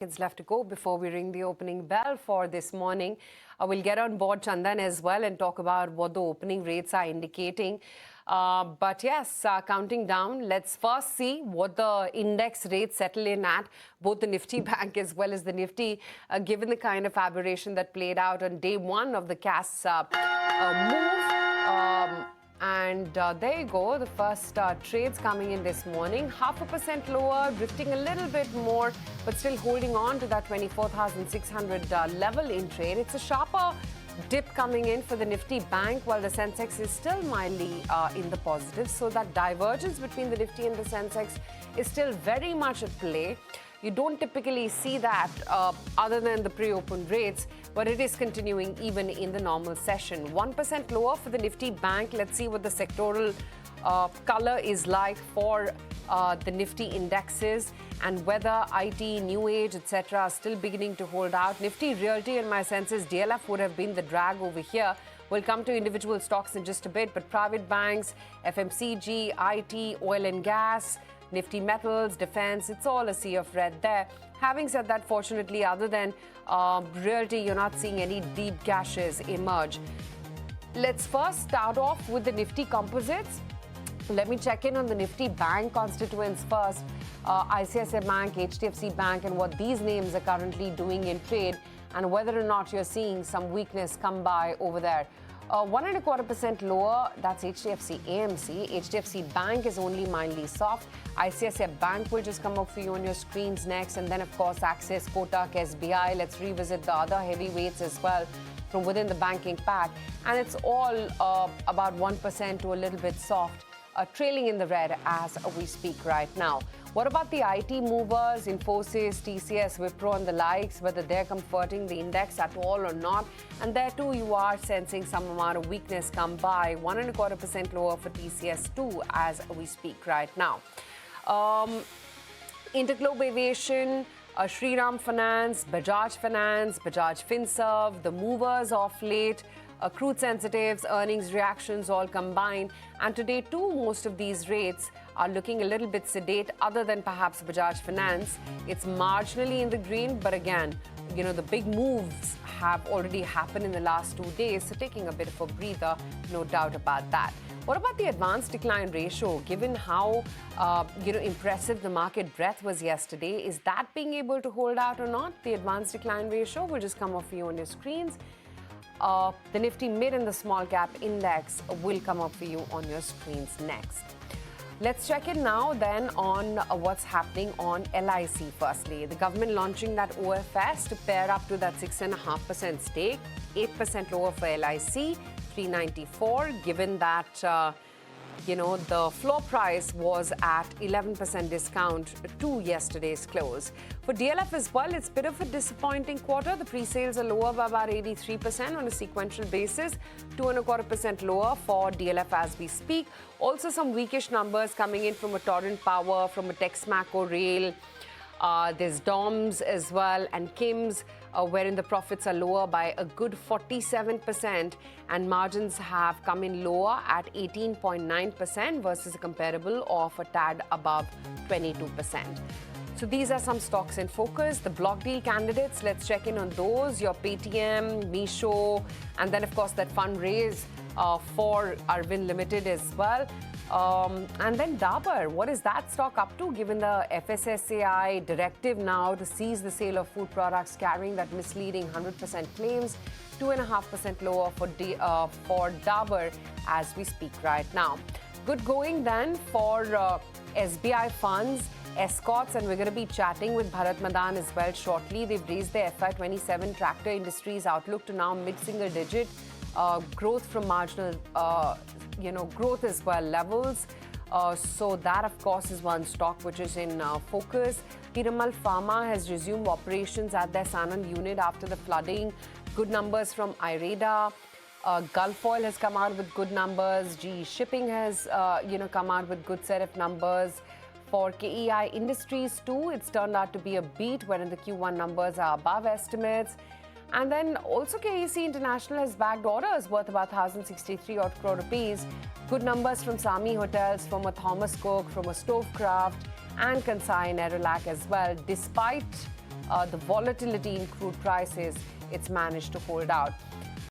Seconds left to go before we ring the opening bell for this morning. We'll get on board Chandan as well and talk about what the opening rates are indicating. But yes, counting down, let's first see what the index rates settle in at, both the Nifty Bank as well as the Nifty, given the kind of aberration that played out on day one of the CAS move. There you go, the first trades coming in this morning. 0.5% lower, drifting a little bit more, but still holding on to that 24,600 level in trade. It's a sharper dip coming in for the Nifty Bank, while the Sensex is still mildly in the positive. So that divergence between the Nifty and the Sensex is still very much at play. You don't typically see that other than the pre-open rates, but it is continuing even in the normal session. 1% lower for the Nifty Bank. Let's see what the sectoral color is like for the Nifty indexes and whether IT, New Age, etc. are still beginning to hold out. Nifty Realty, in my sense, is DLF would have been the drag over here. We'll come to individual stocks in just a bit, but private banks, FMCG, IT, oil and gas, Nifty metals, defense, it's all a sea of red there. Having said that, fortunately, other than realty, you're not seeing any deep gashes emerge. Let's first start off with the Nifty composites. Let me check in on the Nifty Bank constituents first. ICICI Bank, HDFC Bank, and what these names are currently doing in trade, and whether or not you're seeing some weakness come by over there. 1.25% lower, that's HDFC AMC. HDFC Bank is only mildly soft. ICICI Bank will just come up for you on your screens next. And then, of course, Axis, Kotak, SBI. Let's revisit the other heavyweights as well from within the banking pack. And it's all about 1% to a little bit soft, trailing in the red as we speak right now. What about the IT movers, Infosys, TCS, Wipro and the likes, whether they're comforting the index at all or not? And there too you are sensing some amount of weakness come by. 1.25% lower for TCS too as we speak right now. Interglobe Aviation, Shriram Finance, Bajaj Finance, Bajaj Finserv, the movers of late, crude sensitives, earnings reactions all combined. And today too, most of these rates are looking a little bit sedate, other than perhaps Bajaj Finance. It's marginally in the green, but again, you know, the big moves have already happened in the last 2 days, so taking a bit of a breather, no doubt about that. What about the advanced decline ratio? Given how impressive the market breadth was yesterday, is that being able to hold out or not? The advanced decline ratio will just come off for you on your screens. The Nifty Mid and the Small Cap Index will come up for you on your screens next. Let's check in now then on what's happening on LIC firstly. The government launching that OFS to pair up to that 6.5% stake, 8% lower for LIC, 394, given that the floor price was at 11% discount to yesterday's close. For DLF as well, it's a bit of a disappointing quarter. The pre-sales are lower by about 83% on a sequential basis, 2.25% lower for DLF as we speak. Also some weakish numbers coming in from a Torrent Power, from a Texmaco Rail. There's DOMS as well and KIMS, wherein the profits are lower by a good 47% and margins have come in lower at 18.9% versus a comparable of a tad above 22%. So these are some stocks in focus. The block deal candidates, let's check in on those. Your Paytm, Meesho, and then of course that fundraise for Arvind Limited as well. And then Dabur, what is that stock up to given the FSSAI directive now to seize the sale of food products carrying that misleading 100% claims? 2.5% lower for Dabur as we speak right now. Good going then for SBI funds, Escorts, and we're going to be chatting with Bharat Madan as well shortly. They've raised their FY27 tractor industries outlook to now mid-single digit growth from marginal growth as well levels. So that, of course, is one stock which is in focus. Piramal Pharma has resumed operations at their Sanand unit after the flooding. Good numbers from IREDA. Gulf Oil has come out with good numbers. GE Shipping has, come out with good set of numbers. For KEI Industries too, it's turned out to be a beat, wherein the Q1 numbers are above estimates. And then also KEC International has bagged orders worth about 1,063 odd crore rupees. Good numbers from Sami Hotels, from a Thomas Cook, from a Stovecraft, and Kansai Nerolac as well, despite the volatility in crude prices, it's managed to hold out.